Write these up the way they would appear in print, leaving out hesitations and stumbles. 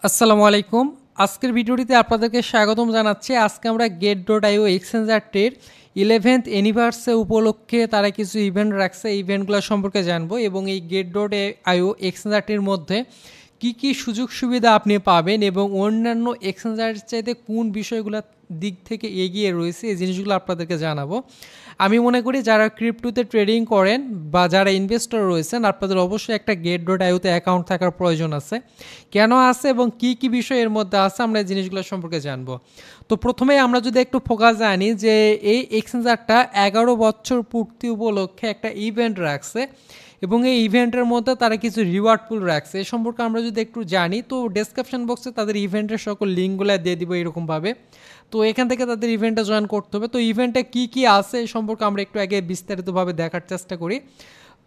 আসসালামু আলাইকুম। আজকের ভিডিওটিতে আপনাদেরকে স্বাগতম জানাচ্ছি। আজকে আমরা get.io এক্সচেঞ্জারটির 11th অ্যানিভার্সারি উপলক্ষে তারা কিছু ইভেন্ট রাখছে, ইভেন্টগুলো সম্পর্কে জানবো এবং এই get.io এক্সচেঞ্জারটির মধ্যে কি সুযোগ সুবিধা আপনি পাবেন এবং অন্যান্য এক্সচেঞ্জারের চাইতে কোন বিষয়গুলোর দিক থেকে এগিয়ে রয়েছে এই জিনিসগুলো আপনাদেরকে জানাবো। আমি মনে করি যারা ক্রিপ্টোতে ট্রেডিং করেন বা যারা ইনভেস্টর রয়েছেন আপনাদের অবশ্যই একটা get.ioতে অ্যাকাউন্ট থাকার প্রয়োজন আছে। কেন আছে এবং কি বিষয় এর মধ্যে আছে আমরা এই জিনিসগুলো সম্পর্কে জানবো। তো প্রথমেই আমরা যদি একটু ফোকাস আনি যে এই এক্সচেঞ্জারটা 11 বছর পূর্তি উপলক্ষে একটা ইভেন্ট রাখছে এবং এই ইভেন্টের মধ্যে তারা কিছু রিওয়ার্ড পুল রাখছে। এ সম্পর্কে আমরা যদি একটু জানি তো ডেসক্রিপশন বক্সে তাদের ইভেন্টের সকল লিঙ্কগুলো দিয়ে দিব এরকমভাবে। তো এখান থেকে তাদের ইভেন্টে জয়েন করতে হবে। তো ইভেন্টে কি আছে এই সম্পর্কে আমরা একটু আগে বিস্তারিতভাবে দেখার চেষ্টা করি।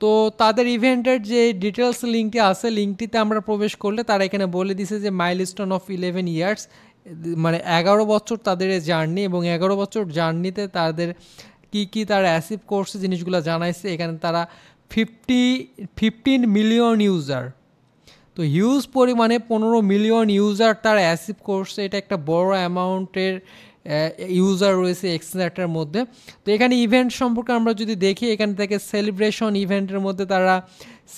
তো তাদের ইভেন্টের যে ডিটেলস লিঙ্কটি আছে, লিঙ্কটিতে আমরা প্রবেশ করলে তারা এখানে বলে দিছে যে মাইলস্টোন অফ 11 ইয়ার্স, মানে 11 বছর তাদের জার্নি এবং 11 বছর জার্নিতে তাদের কি তারা অ্যাচিভ করছে জিনিসগুলো জানাইছে। এখানে তারা 15 মিলিয়ন ইউজার, তো হিউজ পরিমাণে 15 মিলিয়ন ইউজার তারা অ্যাচিভ করছে। এটা একটা বড় অ্যামাউন্টের ইউজার রয়েছে এক্সচেঞ্জারটার মধ্যে। তো এখানে ইভেন্ট সম্পর্কে আমরা যদি দেখি, এখান থেকে সেলিব্রেশন ইভেন্টের মধ্যে তারা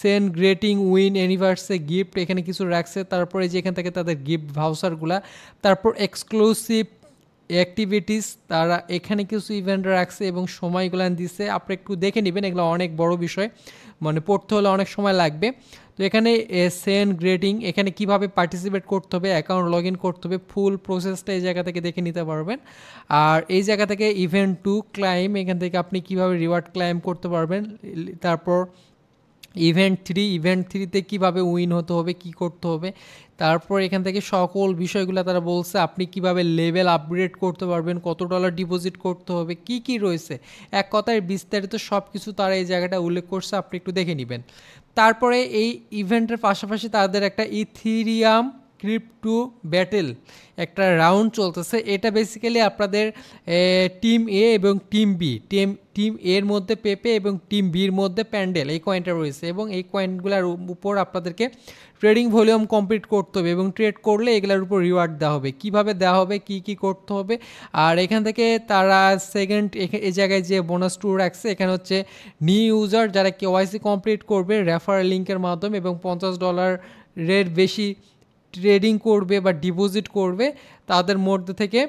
send grating win anniversary gift এখানে কিছু রাখছে। তারপরে যে এখান থেকে তাদের গিফট ভাউচারগুলা, তারপর এক্সক্লুসিভ অ্যাক্টিভিটিস তারা এখানে কিছু ইভেন্ট রাখছে এবং সময়গুলো দিচ্ছে। আপনি একটু দেখে নেবেন, এগুলো অনেক বড় বিষয়, মানে পড়তে হলে অনেক সময় লাগবে। তো এখানে সেন্ড গ্রেডিং, এখানে কিভাবে পার্টিসিপেট করতে হবে, অ্যাকাউন্ট লগ ইন করতে হবে, ফুল প্রসেসটা এই জায়গা থেকে দেখে নিতে পারবেন। আর এই জায়গা থেকে ইভেন্ট টু ক্লাইম, এখান থেকে আপনি কিভাবে রিওয়ার্ড ক্লাইম করতে পারবেন। তারপর ইভেন্ট থ্রিতে কীভাবে উইন হতে হবে, কি করতে হবে। তারপর এখান থেকে সকল বিষয়গুলো তারা বলছে আপনি কিভাবে লেভেল আপগ্রেড করতে পারবেন, কত ডলার ডিপোজিট করতে হবে, কি রয়েছে, এক কথায় বিস্তারিত সব কিছু তারা এই জায়গাটা উল্লেখ করছে, আপনি একটু দেখে নেবেন। তারপরে এই ইভেন্টের পাশাপাশি তাদের একটা ইথিরিয়াম ক্রিপ্টো ব্যাটেল একটা রাউন্ড চলতেছে। এটা বেসিক্যালি আপনাদের টিম এ এবং টিম বি, টিম এর মধ্যে পেপে এবং টিম বির মধ্যে প্যান্ডেল, এই কয়েনটা রয়েছে এবং এই কয়েনগুলোর উপর আপনাদেরকে ট্রেডিং ভলিউম কমপ্লিট করতে হবে এবং ট্রেড করলে এগুলোর উপর রিওয়ার্ড দেওয়া হবে। কিভাবে দেওয়া হবে, কি করতে হবে। আর এখান থেকে তারা সেকেন্ড এই জায়গায় যে বোনাস টু রাখছে, এখানে হচ্ছে নিউ ইউজার যারা কেওয়াইসি কমপ্লিট করবে রেফারেল লিঙ্কের মাধ্যমে এবং $50 বেশি ট্রেডিং করবে বা ডিপোজিট করবে, তাদের মধ্যে থেকে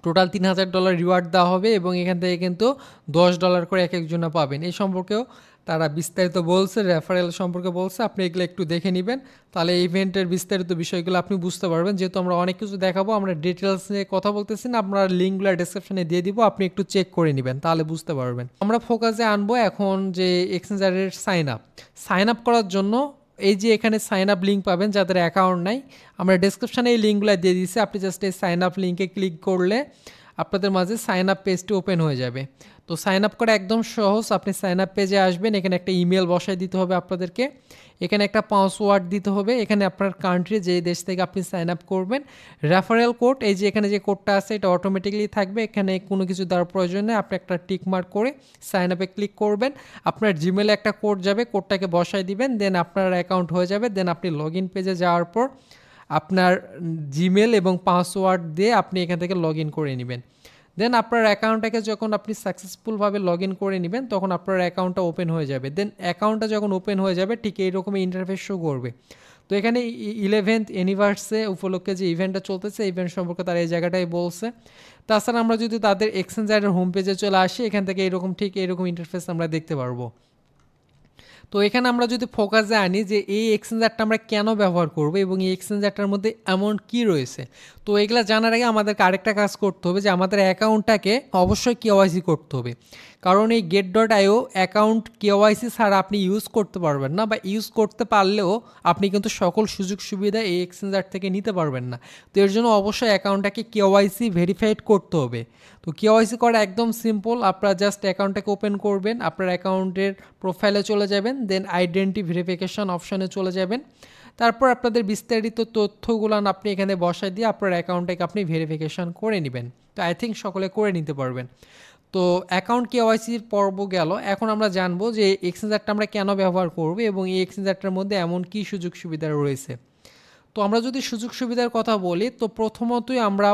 টোটাল $3000 রিওয়ার্ড দেওয়া হবে এবং এখান থেকে কিন্তু $10 করে এক একজনে পাবেন। এই সম্পর্কেও তারা বিস্তারিত বলছে, রেফারেল সম্পর্কে বলছে, আপনি এগুলো একটু দেখে নেবেন, তাহলে ইভেন্টের বিস্তারিত বিষয়গুলো আপনি বুঝতে পারবেন। যেহেতু আমরা অনেক কিছু দেখাবো, আমরা ডিটেলস নিয়ে কথা বলতেছি না, আমরা লিঙ্কগুলো ডেসক্রিপশনে দিয়ে দিব, আপনি একটু চেক করে নেবেন, তাহলে বুঝতে পারবেন। আমরা ফোকাসে আনবো এখন যে এক্সচেঞ্জারের সাইন আপ করার জন্য এই যে এখানে সাইন আপ লিঙ্ক পাবেন যাদের অ্যাকাউন্ট নাই, আমরা ডেসক্রিপশানে এই লিঙ্কগুলো দিয়ে দিচ্ছি। আপনি জাস্ট এই সাইন আপ লিঙ্কে ক্লিক করলে আপনাদের মাঝে সাইন আপ পেজটি ওপেন হয়ে যাবে। তো সাইন আপ করা একদম সহজ। আপনি সাইন আপ পেজে আসবেন, এখানে একটা ইমেল বসায় দিতে হবে আপনাদেরকে, এখানে একটা পাসওয়ার্ড দিতে হবে, এখানে আপনার কান্ট্রি যে দেশ থেকে আপনি সাইন আপ করবেন, রেফারেল কোড এই যে এখানে যে কোডটা আছে এটা অটোমেটিক্যালি থাকবে, এখানে কোনো কিছু দেওয়ার প্রয়োজন নেই। আপনি একটা টিক মার্ক করে সাইন আপে ক্লিক করবেন, আপনার জিমেলে একটা কোড যাবে, কোডটাকে বসায় দিবেন, দেন আপনার অ্যাকাউন্ট হয়ে যাবে। দেন আপনি লগ ইন পেজে যাওয়ার পর আপনার জিমেল এবং পাসওয়ার্ড দিয়ে আপনি এখান থেকে লগ ইন করে নেবেন। দেন আপনার অ্যাকাউন্টটাকে যখন আপনি সাকসেসফুলভাবে লগ ইন করে নেবেন তখন আপনার অ্যাকাউন্টটা ওপেন হয়ে যাবে। দেন অ্যাকাউন্টটা যখন ওপেন হয়ে যাবে ঠিক এইরকমই ইন্টারফেস শো করবে। তো এখানে 11th অ্যানিভার্সারি উপলক্ষে যে ইভেন্টটা চলতেছে, ইভেন্ট সম্পর্কে তারা এই জায়গাটাই বলছে। তাছাড়া আমরা যদি তাদের এক্সচেঞ্জারের হোম পেজে চলে আসি, এখান থেকে ঠিক এরকম ইন্টারফেস আমরা দেখতে পারবো। তো এখানে আমরা যদি ফোকাসে আনি যে এই এক্সচেঞ্জারটা আমরা কেন ব্যবহার করব এবং এই এক্সচেঞ্জারটার মধ্যে এমন কি রয়েছে, তো এগুলো জানার আগে আমাদেরকে আরেকটা কাজ করতে হবে যে আমাদের অ্যাকাউন্টটাকে অবশ্যই কেওয়াইসি করতে হবে। কারণ এই get.io অ্যাকাউন্ট কেওয়াইসি ছাড়া আপনি ইউজ করতে পারবেন না, বা ইউজ করতে পারলেও আপনি কিন্তু সকল সুযোগ সুবিধা এই এক্সচেঞ্জার থেকে নিতে পারবেন না। তো এর জন্য অবশ্যই অ্যাকাউন্টটাকে কেওয়াইসি ভেরিফাইড করতে হবে। তো কেওয়াইসি করা একদম সিম্পল, আপনারা জাস্ট অ্যাকাউন্টটাকে ওপেন করবেন, আপনার অ্যাকাউন্টের প্রোফাইলে চলে যাবেন, দেন আইডেন্টি ভেরিফিকেশন অপশানে চলে যাবেন। তারপর আপনাদের বিস্তারিত তথ্যগুলো আপনি এখানে বসায় দিয়ে আপনার অ্যাকাউন্টটাকে আপনি ভেরিফিকেশন করে নেবেন। তো আই থিঙ্ক সকলে করে নিতে পারবেন। তো অ্যাকাউন্ট কেওয়াইসির পর্ব গেল, এখন আমরা জানবো যে এক্সচেঞ্জারটা আমরা কেন ব্যবহার করব এবং এই এক্সচেঞ্জারটার মধ্যে এমন কী সুযোগ সুবিধা রয়েছে। তো আমরা যদি সুযোগ সুবিধার কথা বলি তো প্রথমতই আমরা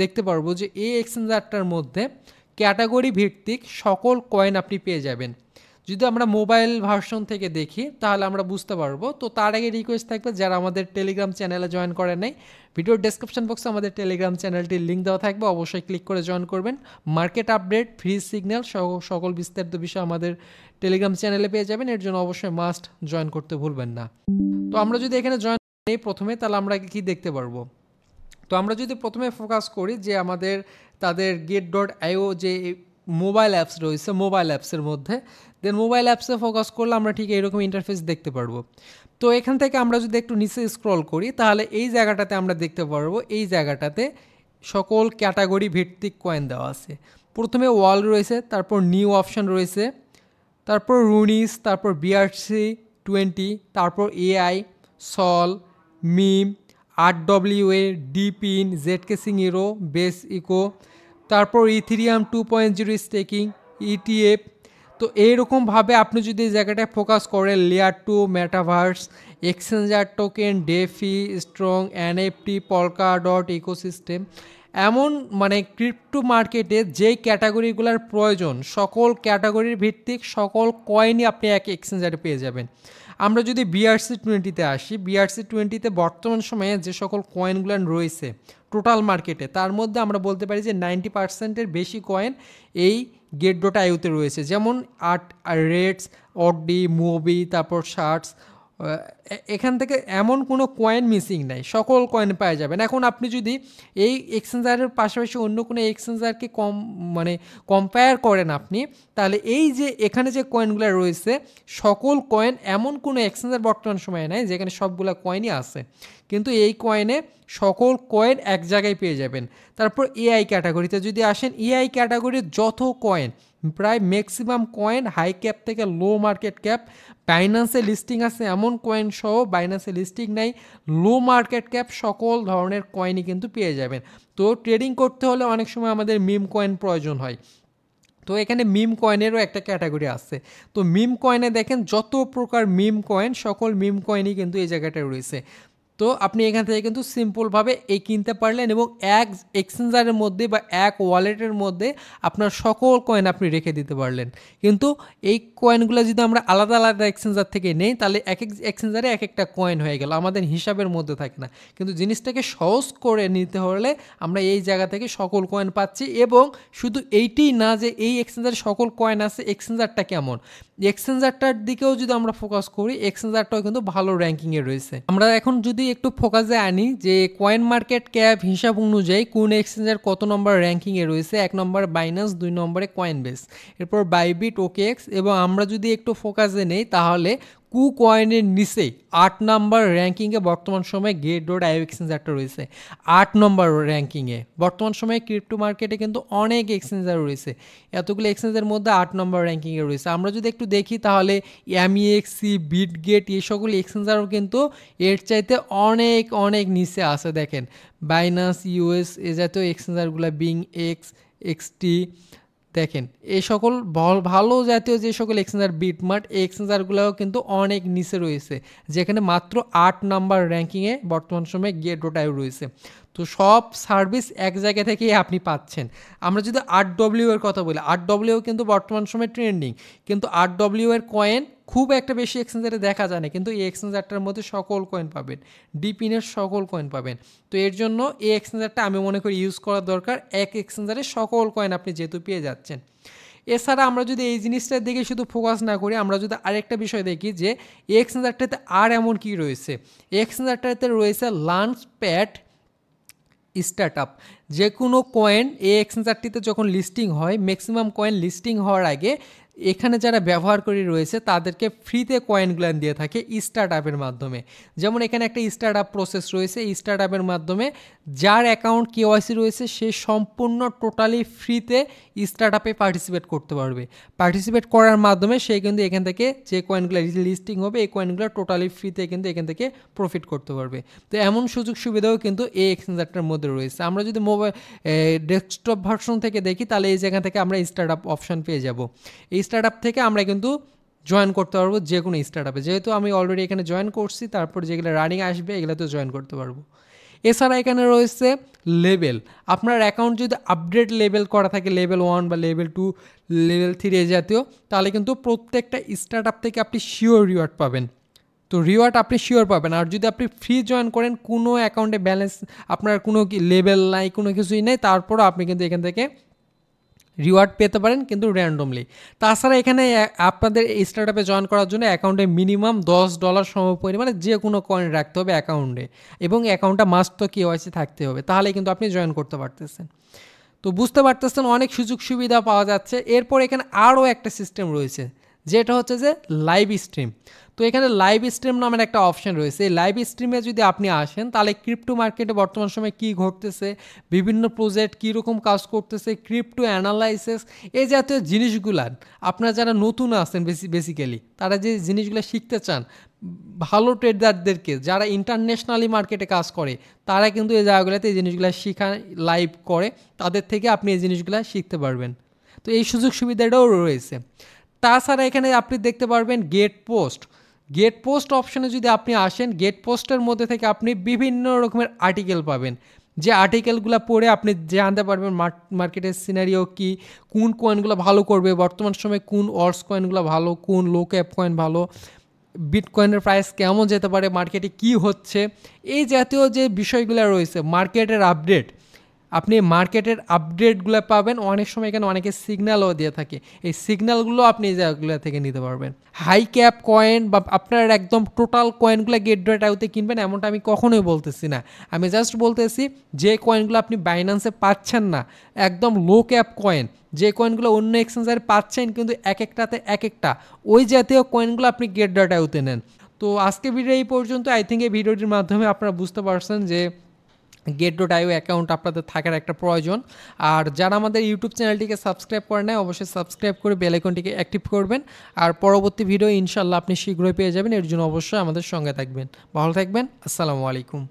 দেখতে পারবো যে এই এক্সচেঞ্জারটার মধ্যে ক্যাটাগরি ভিত্তিক সকল কয়েন আপনি পেয়ে যাবেন। যদি আমরা মোবাইল ভার্সন থেকে দেখি তাহলে আমরা বুঝতে পারবো। তো তার আগে রিকোয়েস্ট থাকবে যারা আমাদের টেলিগ্রাম চ্যানেলে জয়েন করেন নাই, ভিডিওর ডেসক্রিপশন বক্সে আমাদের টেলিগ্রাম চ্যানেলটির লিঙ্ক দেওয়া থাকবে, অবশ্যই ক্লিক করে জয়েন করবেন। মার্কেট আপডেট, ফ্রি সিগন্যাল সকল বিস্তারিত বিষয় আমাদের টেলিগ্রাম চ্যানেলে পেয়ে যাবেন, এর জন্য অবশ্যই মাস্ট জয়েন করতে ভুলবেন না। তো আমরা যদি এখানে জয়েন করি প্রথমে, তাহলে আমরা কি দেখতে পারবো? তো আমরা যদি প্রথমে ফোকাস করি যে আমাদের তাদের get.io যে মোবাইল অ্যাপস রয়েছে, মোবাইল অ্যাপসের মধ্যে দেন মোবাইল অ্যাপসে ফোকাস করলে আমরা ঠিক এইরকম ইন্টারফেস দেখতে পারবো। তো এখান থেকে আমরা যদি একটু নিচে স্ক্রল করি তাহলে এই জায়গাটাতে আমরা দেখতে পারবো, এই জায়গাটাতে সকল ক্যাটাগরি ভিত্তিক কয়েন দেওয়া আছে। প্রথমে ওয়াল রয়েছে, তারপর নিউ অপশন রয়েছে, তারপর রুনিস, তারপর BRC20, তারপর AI, Sol, meme, RWA, DePIN, zkSync era, base eco, তারপর ইথেরিয়াম 2.0 স্টেকিং, ETF। তো এইরকমভাবে আপনি যদি এই জায়গাটায় ফোকাস করেন layer 2, metaverse, exchanger token, DeFi, strong, NFT, Polkadot ecosystem, এমন মানে ক্রিপ্টো মার্কেটে যেই ক্যাটাগরিগুলোর প্রয়োজন সকল ক্যাটাগরির ভিত্তিক সকল কয়েনই আপনি এক এক্সচেঞ্জারে পেয়ে যাবেন। আমরা যদি BRC20-তে আসি, BRC20-তে বর্তমান সময়ে যে সকল কয়েনগুলো রয়েছে টোটাল মার্কেটে, তার মধ্যে আমরা বলতে পারি যে 90%-এর বেশি কয়েন এই get.io-তে রয়েছে, যেমন রেটস, অডি, মুভি, তারপর শার্টস। এখান থেকে এমন কোনো কয়েন মিসিং নাই, সকল কয়েন পাওয়া যাবেন। এখন আপনি যদি এই এক্সচেঞ্জারের পাশাপাশি অন্য কোনো এক্সচেঞ্জারকে কম্পেয়ার করেন আপনি, তাহলে এই যে এখানে যে কয়েনগুলো রয়েছে সকল কয়েন, এমন কোনো এক্সচেঞ্জার বর্তমান সময়ে নাই যেখানে সবগুলো কয়েনই আছে, কিন্তু এই কয়েনে সকল কয়েন এক জায়গায় পেয়ে যাবেন। তারপর AI ক্যাটাগরিতে যদি আসেন, AI ক্যাটাগরির যত কয়েন, প্রায় ম্যাক্সিমাম কয়েন হাই ক্যাপ থেকে লো মার্কেট ক্যাপ, বাইন্যান্সে লিস্টিং আছে এমন কয়েন সহ বাইন্যান্সে লিস্টিং নাই, লো মার্কেট ক্যাপ সকল ধরনের কয়েনই কিন্তু পেয়ে যাবেন। তো ট্রেডিং করতে হলে অনেক সময় আমাদের মিম কয়েন প্রয়োজন হয়, তো এখানে মিম কয়েনেরও একটা ক্যাটাগরি আছে। তো মিম কয়েনে দেখেন যত প্রকার মিম কয়েন, সকল মিম কয়েনই কিন্তু এই জায়গাটায় রয়েছে। তো আপনি এখান থেকে কিন্তু সিম্পলভাবে এই কিনতে পারলেন এবং এক এক্সচেঞ্জারের মধ্যে বা এক ওয়ালেটের মধ্যে আপনার সকল কয়েন আপনি রেখে দিতে পারলেন। কিন্তু এই কয়েনগুলো যদি আমরা আলাদা আলাদা এক্সচেঞ্জার থেকে নেই তাহলে এক এক এক্সচেঞ্জারে এক একটা কয়েন হয়ে গেল, আমাদের হিসাবের মধ্যে থাকে না। কিন্তু জিনিসটাকে সহজ করে নিতে হলে আমরা এই জায়গা থেকে সকল কয়েন পাচ্ছি। এবং শুধু এইটি না যে এই এক্সচেঞ্জারে সকল কয়েন আছে, এক্সচেঞ্জারটা কেমন, এক্সচেঞ্জারটার দিকেও যদি আমরা ফোকাস করি, এক্সচেঞ্জারটাও কিন্তু ভালো র্যাঙ্কিংয়ে রয়েছে। আমরা এখন যদি একটু ফোকাসে আনি যে কয়েন মার্কেট ক্যাপ হিসাব অনুযায়ী কোন এক্সচেঞ্জার কত নম্বর র্যাঙ্কিংয়ে রয়েছে, 1 নম্বরে বাইন্যান্স, 2 নম্বরে কয়েনবেস, এরপর বাইবিট, OKX। এবং আমরা যদি একটু ফোকাসে নেই তাহলে কয়েনের নিচে 8 নম্বর র্যাঙ্কিংয়ে বর্তমান সময়ে get.io এক্সচেঞ্জারটা রয়েছে, 8 নম্বর র্যাঙ্কিংয়ে। বর্তমান সময়ে ক্রিপ্টো মার্কেটে কিন্তু অনেক এক্সচেঞ্জার রয়েছে, এতগুলো এক্সচেঞ্জের মধ্যে 8 নম্বর র্যাঙ্কিংয়ে রয়েছে। আমরা যদি একটু দেখি তাহলে MEXC, বিটগেট, এই সকল এক্সচেঞ্জারও কিন্তু এর চাইতে অনেক অনেক নিচে আছে। দেখেন বাইন্যান্স, US, এ জাতীয় এক্সচেঞ্জারগুলো, বিং এক্স, XT, দেখেন এই সকল ভালো জাতীয় যে সকল এক্সচেঞ্জার, বিটমার্ট, এই এক্সচেঞ্জারগুলোও কিন্তু অনেক নিচে রয়েছে, যেখানে মাত্র 8 নাম্বার র্যাঙ্কিংয়ে বর্তমান সময়ে get.io রয়েছে। তো সব সার্ভিস এক জায়গা থেকেই আপনি পাচ্ছেন। আমরা যদি RW এর কথা বলি, RW কিন্তু বর্তমান সময়ে ট্রেন্ডিং, কিন্তু RW এর কয়েন খুব একটা বেশি এক্সচেঞ্জারে দেখা যায় না, কিন্তু এই এক্সচেঞ্জারটার মধ্যে সকল কয়েন পাবেন, ডিপিনের সকল কয়েন পাবেন। তো এর জন্য এই এক্সচেঞ্জারটা আমি মনে করি ইউজ করা দরকার, এক এক্সচেঞ্জারে সকল কয়েন আপনি যেহেতু পেয়ে যাচ্ছেন। এছাড়া আমরা যদি এই জিনিসটার দিকে শুধু ফোকাস না করি, আমরা যদি আরেকটা বিষয় দেখি যে এই এক্সচেঞ্জারটাতে আর এমন কি রয়েছে, এই এক্সচেঞ্জারটাতে রয়েছে লঞ্চপ্যাড স্টার্টআপ। যে কোনো কয়েন এই এক্সচেঞ্জারটিতে যখন লিস্টিং হয়, ম্যাক্সিমাম কয়েন লিস্টিং হওয়ার আগে এখানে যারা ব্যবহারকারী রয়েছে তাদেরকে ফ্রিতে কয়েনগুলো দিয়ে থাকে স্টার্টআপের মাধ্যমে। যেমন এখানে একটা স্টার্টআপ প্রসেস রয়েছে, স্টার্টআপের মাধ্যমে যার অ্যাকাউন্ট KYC রয়েছে সে সম্পূর্ণ টোটালি ফ্রিতে স্টার্টআপে পার্টিসিপেট করতে পারবে। পার্টিসিপেট করার মাধ্যমে সে কিন্তু এখান থেকে যে কয়েনগুলো লিস্টিং হবে এই কয়েনগুলো টোটালি ফ্রিতে কিন্তু এখান থেকে প্রফিট করতে পারবে। তো এমন সুযোগ সুবিধাও কিন্তু এই এক্সচেঞ্জারটার মধ্যে রয়েছে। আমরা যদি মোবাইল ডেস্কটপ ভার্সন থেকে দেখি তাহলে এই জায়গা থেকে আমরা স্টার্টআপ অপশন পেয়ে যাব। এই স্টার্টআপ থেকে আমরা কিন্তু জয়েন করতে পারবো যে কোনো স্টার্টআপে। যেহেতু আমি অলরেডি এখানে জয়েন করছি, তারপর যেগুলো রানিং আসবে এগুলোতে জয়েন করতে পারবো। এছাড়া এখানে রয়েছে লেভেল। আপনার অ্যাকাউন্ট যদি আপডেট লেভেল করা থাকে, লেভেল 1 বা লেভেল 2, লেভেল 3 এই জাতীয়, তাহলে কিন্তু প্রত্যেকটা স্টার্টআপ থেকে আপনি শিওর রিওয়ার্ড পাবেন। তো রিওয়ার্ড আপনি শিওর পাবেন। আর যদি আপনি ফ্রি জয়েন করেন, কোনো অ্যাকাউন্টে ব্যালেন্স আপনার কোনো লেভেল নাই, কোনো কিছুই নেই, তারপরও আপনি কিন্তু এখান থেকে রিওয়ার্ড পেতে পারেন, কিন্তু র্যান্ডমলি। তাছাড়া এখানে আপনাদের স্টার্টআপে জয়েন করার জন্য অ্যাকাউন্টে মিনিমাম $10 সমপরিমাণে যে কোনো কয়েন রাখতে হবে অ্যাকাউন্টে, এবং অ্যাকাউন্টটা মাস্ট তো কেওয়াইসি থাকতে হবে, তাহলে কিন্তু আপনি জয়েন করতে পারতেছেন। তো বুঝতে পারতেছেন অনেক সুযোগ সুবিধা পাওয়া যাচ্ছে। এরপর এখানে আরও একটা সিস্টেম রয়েছে, যেটা হচ্ছে যে লাইভ স্ট্রিম। তো এখানে লাইভ স্ট্রিম নামের একটা অপশন রয়েছে। এই লাইভ স্ট্রিমে যদি আপনি আসেন, তাহলে ক্রিপ্টো মার্কেটে বর্তমান সময়ে কী ঘটতেছে, বিভিন্ন প্রজেক্ট কীরকম কাজ করতেছে, ক্রিপ্টো অ্যানালাইসিস, এই জাতীয় জিনিসগুলার আপনারা যারা নতুন আছেন বেসিক্যালি, তারা যে জিনিসগুলো শিখতে চান, ভালো ট্রেডারদেরকে যারা ইন্টারন্যাশনালি মার্কেটে কাজ করে, তারা কিন্তু এই জায়গাগুলোতে এই জিনিসগুলো শেখা লাইভ করে, তাদের থেকে আপনি এই জিনিসগুলো শিখতে পারবেন। তো এই সুযোগ সুবিধাটাও রয়েছে। তাছাড়া এখানে আপনি দেখতে পারবেন গেট পোস্ট অপশনে যদি আপনি আসেন, গেট পোস্টের মধ্যে থেকে আপনি বিভিন্ন রকমের আর্টিকেল পাবেন, যে আর্টিকেলগুলো পড়ে আপনি জানতে পারবেন মার্কেটের সিনারিও কি, কোন কয়েনগুলো ভালো করবে বর্তমান সময়ে, কোন অল্টস কয়েনগুলো ভালো, কোন লো ক্যাপ কয়েন ভালো, বিটকয়েনের প্রাইস কেমন যেতে পারে, মার্কেটে কি হচ্ছে, এই জাতীয় যে বিষয়গুলো রয়েছে, মার্কেটের আপডেট, আপনি মার্কেটের আপডেটগুলো পাবেন। অনেক সময় এখানে অনেকে সিগন্যালও দিয়ে থাকে, এই সিগন্যালগুলো আপনি এই জায়গাগুলো থেকে নিতে পারবেন। হাই ক্যাপ কয়েন বা আপনার একদম টোটাল কয়েনগুলো GetDoTIO কিনবেন এমনটা আমি কখনোই বলতেছি না। আমি জাস্ট বলতেছি যে কয়েনগুলো আপনি বাইন্যান্সে পাচ্ছেন না, একদম লো ক্যাপ কয়েন, যে কয়েনগুলো অন্য এক্সচেঞ্জারে পাচ্ছেন কিন্তু এক একটাতে এক একটা, ওই জাতীয় কয়েনগুলো আপনি GetDoTIO নেন। তো আজকে ভিডিও এই পর্যন্ত। আই থিঙ্ক এই ভিডিওটির মাধ্যমে আপনারা বুঝতে পারছেন যে GetDoTIO অ্যাকাউন্ট আপনাদের থাকার একটা প্রয়োজন। আর যারা আমাদের ইউটিউব চ্যানেলটিকে সাবস্ক্রাইব করে নেয়, অবশ্যই সাবস্ক্রাইব করে বেল আইকনটিকে অ্যাক্টিভ করবেন। আর পরবর্তী ভিডিও ইনশাল্লাহ আপনি শীঘ্রই পেয়ে যাবেন। এর জন্য অবশ্যই আমাদের সঙ্গে থাকবেন। ভালো থাকবেন। আসসালামু আলাইকুম।